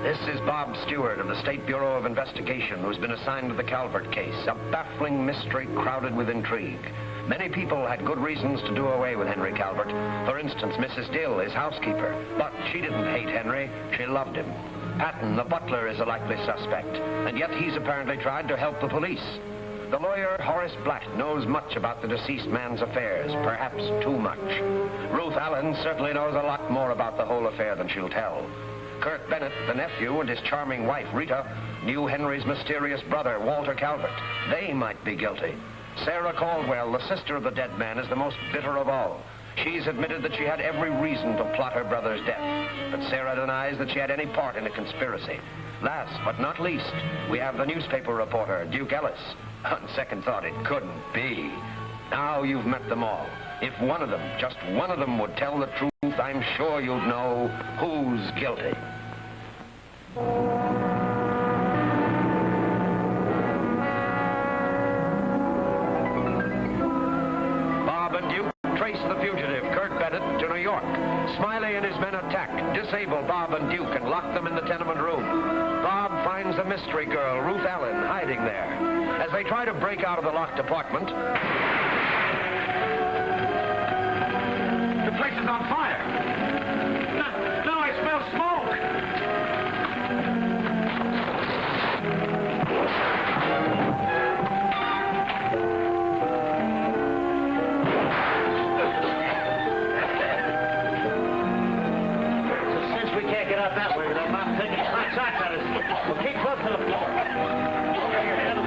This is Bob Stewart of the State Bureau of Investigation, who's been assigned to the Calvert case, a baffling mystery crowded with intrigue. Many people had good reasons to do away with Henry Calvert. For instance, Mrs. Dill, his housekeeper. But she didn't hate Henry, she loved him. Patton, the butler, is a likely suspect, and yet he's apparently tried to help the police. The lawyer, Horace Black, knows much about the deceased man's affairs, perhaps too much. Ruth Allen certainly knows a lot more about the whole affair than she'll tell. Kurt Bennett, the nephew, and his charming wife, Rita, knew Henry's mysterious brother, Walter Calvert. They might be guilty. Sarah Caldwell, the sister of the dead man, is the most bitter of all. She's admitted that she had every reason to plot her brother's death, but Sarah denies that she had any part in a conspiracy. Last but not least, we have the newspaper reporter, Duke Ellis. On second thought, it couldn't be. Now you've met them all. If one of them, just one of them, would tell the truth, I'm sure you'd know who's guilty. Bob and Duke trace the fugitive, Kurt Bennett, to New York. Smiley and his men attack, disable Bob and Duke, and lock them in the tenement room. Bob finds the mystery girl, Ruth Allen, hiding there. As they try to break out of the locked apartment, the place is on fire. No, I smell smoke. So since we can't get out that way without Mom taking hot shots at us, we'll keep close to the floor. Over your head.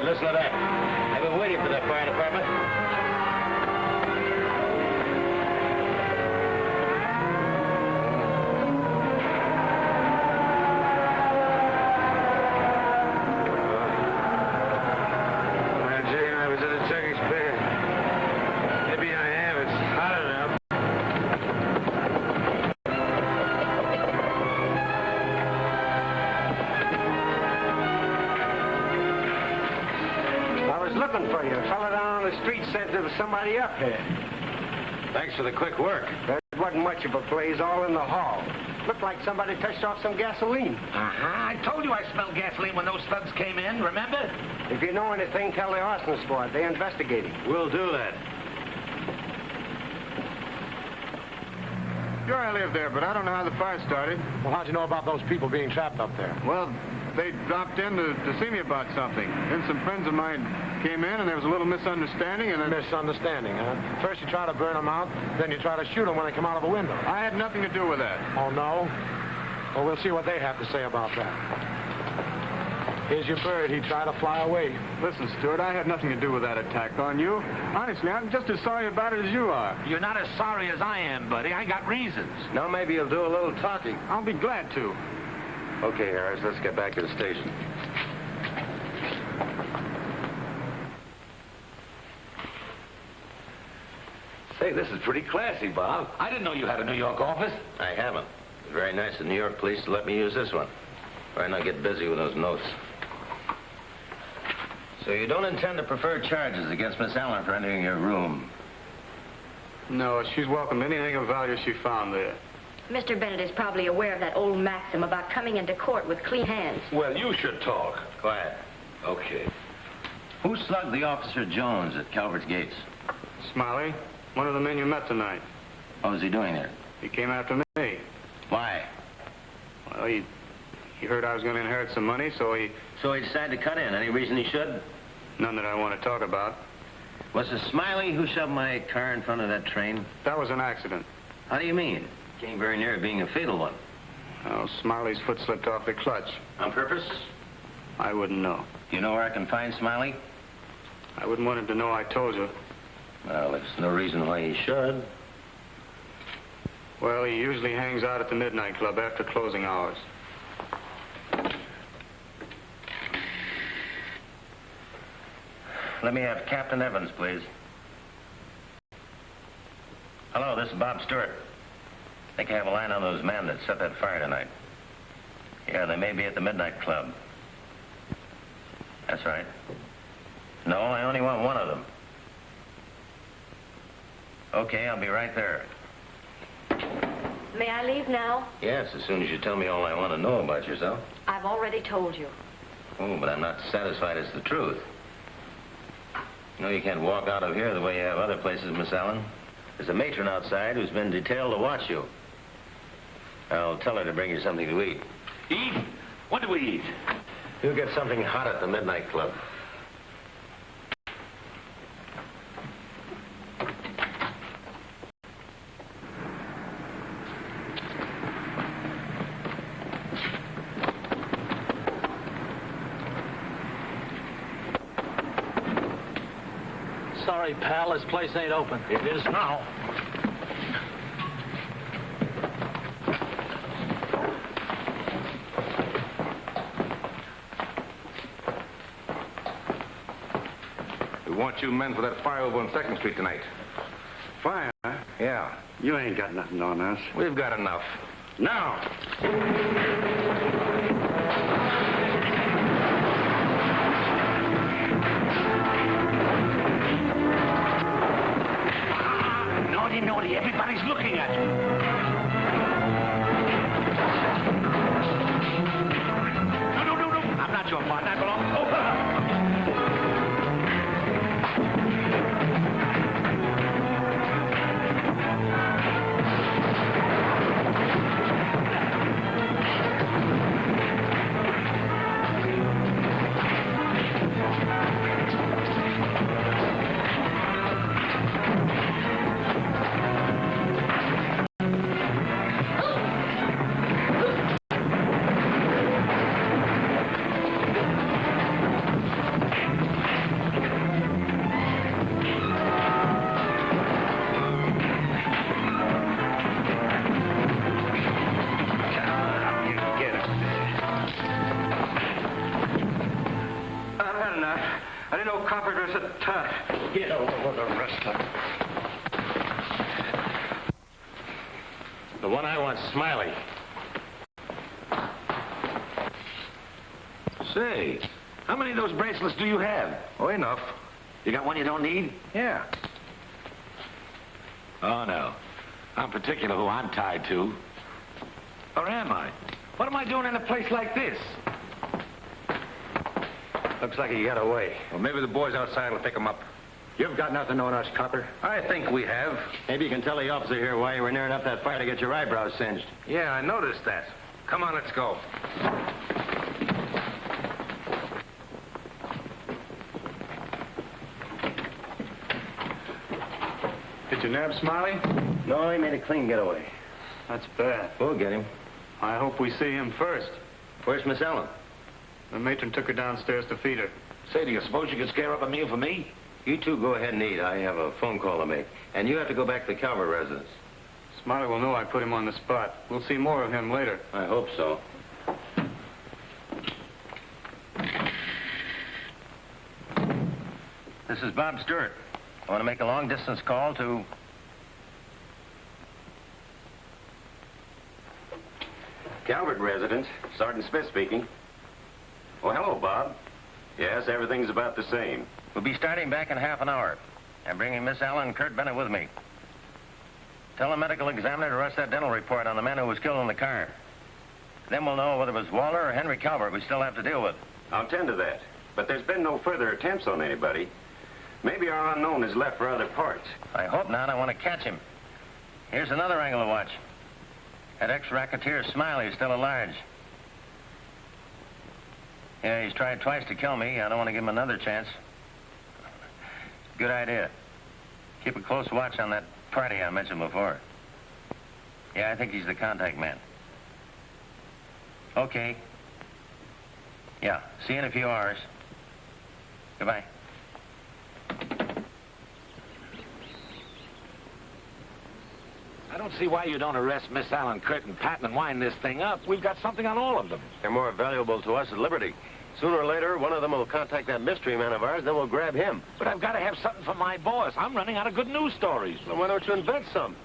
Listen to that. I've been waiting for that fire department. Jay, I was at a checking spare. Maybe I am. It's hot enough. Looking for you. A fella down on the street said there was somebody up here. Thanks for the quick work. There wasn't much of a blaze, all in the hall. Looked like somebody touched off some gasoline. I told you I smelled gasoline when those thugs came in, remember? If you know anything, tell the arson squad. They're investigating. We'll do that. Sure, I live there, but I don't know how the fire started. Well, how'd you know about those people being trapped up there? Well, they dropped in to see me about something. Then some friends of mine came in, and there was a little misunderstanding, and then... Misunderstanding, huh? First you try to burn them out, then you try to shoot them when they come out of a window. I had nothing to do with that. Oh, no? Well, we'll see what they have to say about that. Here's your bird. He tried to fly away. Listen, Stewart, I had nothing to do with that attack on you. Honestly, I'm just as sorry about it as you are. You're not as sorry as I am, buddy. I got reasons. Now maybe you'll do a little talking. I'll be glad to. Okay, Harris, let's get back to the station. Say, this is pretty classy, Bob. I didn't know you had a New York office. I haven't. It's very nice of New York police to let me use this one. Try not get busy with those notes. So you don't intend to prefer charges against Miss Allen for entering your room? No, she's welcome to anything of value she found there. Mr. Bennett is probably aware of that old maxim about coming into court with clean hands. Well, you should talk. Quiet. Okay. Who slugged the officer Jones at Calvert's gates? Smiley, one of the men you met tonight. What was he doing there? He came after me. Why? Well, he heard I was going to inherit some money, so he decided to cut in. Any reason he should? None that I want to talk about. Was it Smiley who shoved my car in front of that train? That was an accident. How do you mean? Came very near being a fatal one. Oh, Smiley's foot slipped off the clutch. On purpose? I wouldn't know. You know where I can find Smiley? I wouldn't want him to know I told you. Well, there's no reason why he should. Well, he usually hangs out at the Midnight Club after closing hours. Let me have Captain Evans, please. Hello, this is Bob Stewart. I think I have a line on those men that set that fire tonight. Yeah, they may be at the Midnight Club. That's right. No, I only want one of them. Okay, I'll be right there. May I leave now? Yes, as soon as you tell me all I want to know about yourself. I've already told you. Oh, but I'm not satisfied it's the truth. You know, you can't walk out of here the way you have other places, Miss Allen. There's a matron outside who's been detailed to watch you. I'll tell her to bring you something to eat. Eat? What do we eat? You'll get something hot at the Midnight Club. Sorry, pal, this place ain't open. It is now. We want you men for that fire over on 2nd Street tonight. Fire, huh? Yeah. You ain't got nothing on us. We've got enough. Now! Naughty, naughty. Everybody's looking at you. No, no, no, no. I'm not your partner. I belong. I didn't know Calvert was so tough. Get over the rest of them. The one I want, Smiley. Say, how many of those bracelets do you have? Oh, enough. You got one you don't need? Yeah. Oh, no. I'm particular who I'm tied to. Or am I? What am I doing in a place like this? Looks like he got away. Well, maybe the boys outside will pick him up. You've got nothing on us, Copper. I think we have. Maybe you can tell the officer here why you were nearing up that fire to get your eyebrows singed. Yeah, I noticed that. Come on, let's go. Did you nab Smiley? No, he made a clean getaway. That's bad. We'll get him. I hope we see him first. Where's Miss Allen? The matron took her downstairs to feed her. Say, do you suppose you could scare up a meal for me? You two go ahead and eat. I have a phone call to make. And you have to go back to the Calvert residence. Smiley will know I put him on the spot. We'll see more of him later. I hope so. This is Bob Stewart. I want to make a long-distance call to... Calvert residence. Sergeant Smith speaking. Oh, hello, Bob. Yes, everything's about the same. We'll be starting back in half an hour. I'm bringing Miss Allen and Kurt Bennett with me. Tell the medical examiner to rush that dental report on the man who was killed in the car. Then we'll know whether it was Waller or Henry Calvert we still have to deal with. I'll tend to that. But there's been no further attempts on anybody. Maybe our unknown is left for other parts. I hope not. I want to catch him. Here's another angle to watch. That ex-racketeer Smiley is still at large. Yeah, he's tried twice to kill me. I don't want to give him another chance. Good idea. Keep a close watch on that party I mentioned before. Yeah, I think he's the contact man. Okay. Yeah, see you in a few hours. Goodbye. I don't see why you don't arrest Miss Allen, Kurt, and Patton and wind this thing up. We've got something on all of them. They're more valuable to us at Liberty. Sooner or later, one of them will contact that mystery man of ours, then we'll grab him. But I've got to have something for my boss. I'm running out of good news stories. Well, why don't you invent some?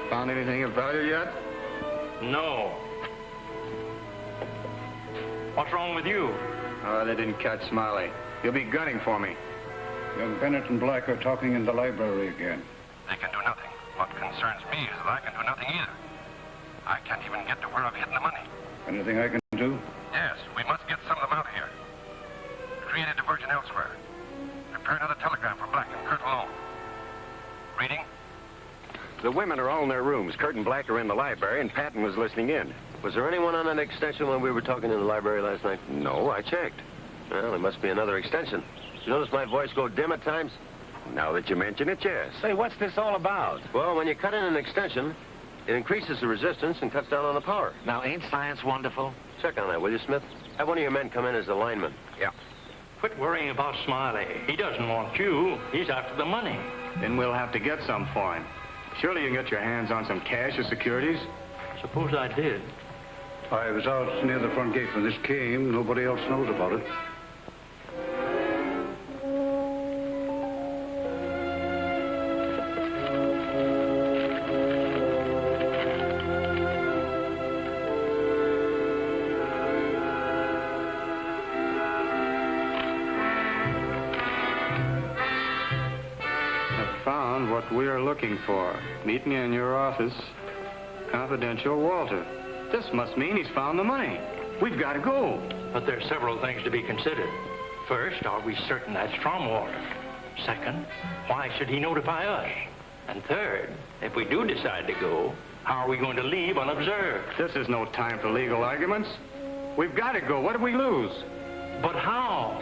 Found anything of value yet? No. What's wrong with you? Oh, they didn't catch Smiley. He'll be gunning for me. Young Bennett and Black are talking in the library again. They can do nothing. What concerns me is that I can do nothing either. I can't even get to where I've hidden the money. Anything I can do? Yes, we must get some of them out of here. Create a diversion elsewhere. Prepare another telegram for Black and Kurt alone. Reading? The women are all in their rooms. Kurt and Black are in the library, and Patton was listening in. Was there anyone on that extension when we were talking in the library last night? No, I checked. Well, there must be another extension. You notice my voice go dim at times? Now that you mention it, yes. Say, what's this all about? Well, when you cut in an extension, it increases the resistance and cuts down on the power. Now, ain't science wonderful? Check on that, will you, Smith? Have one of your men come in as the lineman. Yeah. Quit worrying about Smiley. He doesn't want you. He's after the money. Then we'll have to get some for him. Surely you can get your hands on some cash or securities. Suppose I did. I was out near the front gate when this came. Nobody else knows about it. Found what we are looking for. Meet me in your office. Confidential, Walter. This must mean he's found the money. We've got to go. But there are several things to be considered. First, are we certain that's from Walter? Second, why should he notify us? And third, if we do decide to go, how are we going to leave unobserved? This is no time for legal arguments. We've got to go. What do we lose? But how?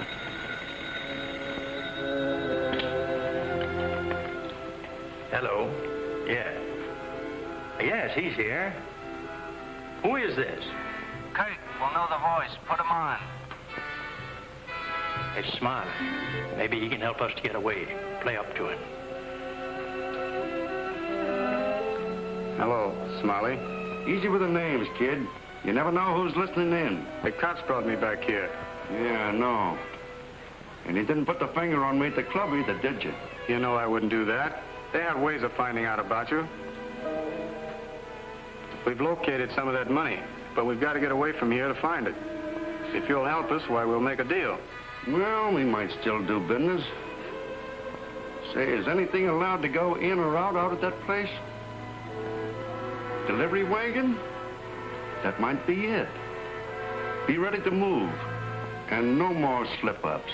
Hello? Yes. Yes, he's here. Who is this? Kurt, we'll know the voice. Put him on. It's Smiley. Maybe he can help us to get away. Play up to him. Hello, Smiley. Easy with the names, kid. You never know who's listening in. The cops brought me back here. Yeah, I know. And you didn't put the finger on me at the club either, did you? You know I wouldn't do that. They have ways of finding out about you. We've located some of that money, but we've got to get away from here to find it. If you'll help us, why, we'll make a deal. Well, we might still do business. Say, is anything allowed to go in or out of that place? Delivery wagon? That might be it. Be ready to move. And no more slip-ups.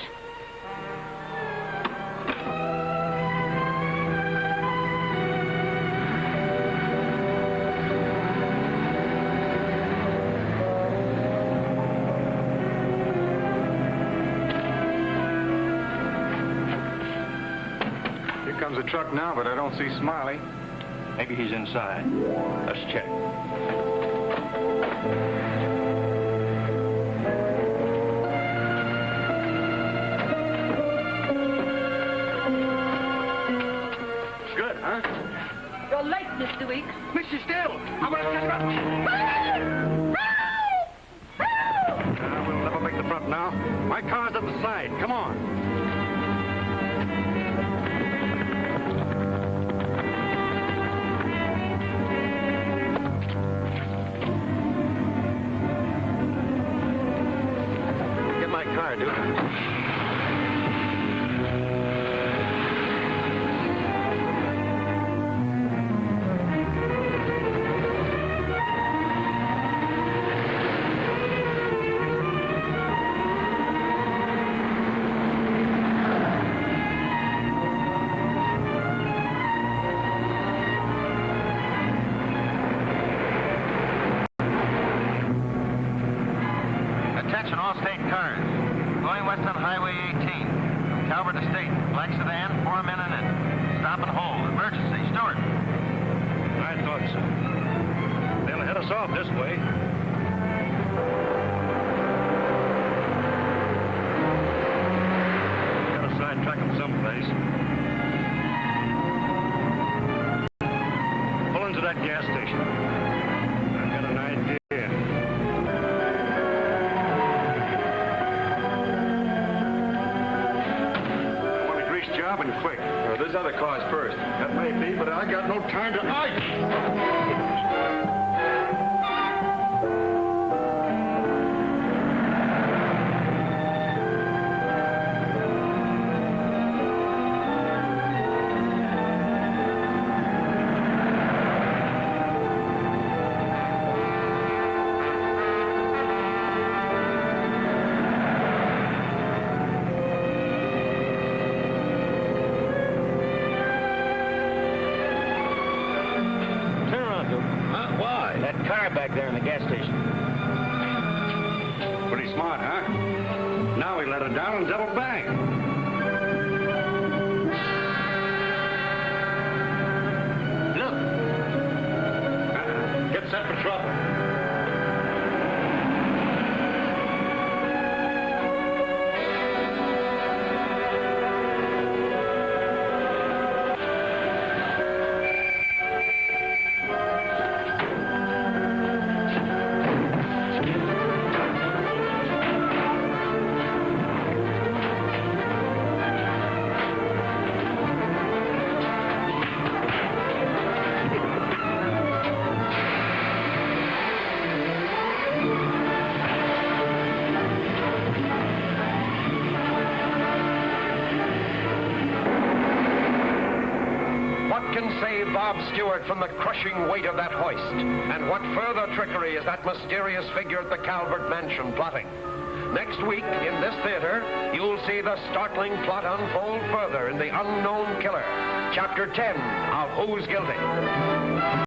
Here comes a truck now, but I don't see Smiley. Maybe he's inside. Let's check. Good, huh? You're late, Mr. Weeks. Mr. Still, I'm going to catch up. We'll never make the front now. My car's at the side. Come on. Get my car, Duke. Calvert Estate. Black sedan, 4 men in it. Stop and hold. Emergency. Stewart. I thought so. They'll head us off this way. Got to sidetrack them someplace. Pull into that gas station. I've got an idea. I want a grease job and quick. There's other cars first. That may be, but I got no time to ice. Back there in the gas station. Pretty smart, huh? Now we let her down and double back. Look. Get set for trouble. Bob Stewart from the crushing weight of that hoist? And what further trickery is that mysterious figure at the Calvert mansion plotting? Next week, in this theater, you'll see the startling plot unfold further in The Unknown Killer, Chapter 10 of Who's Guilty?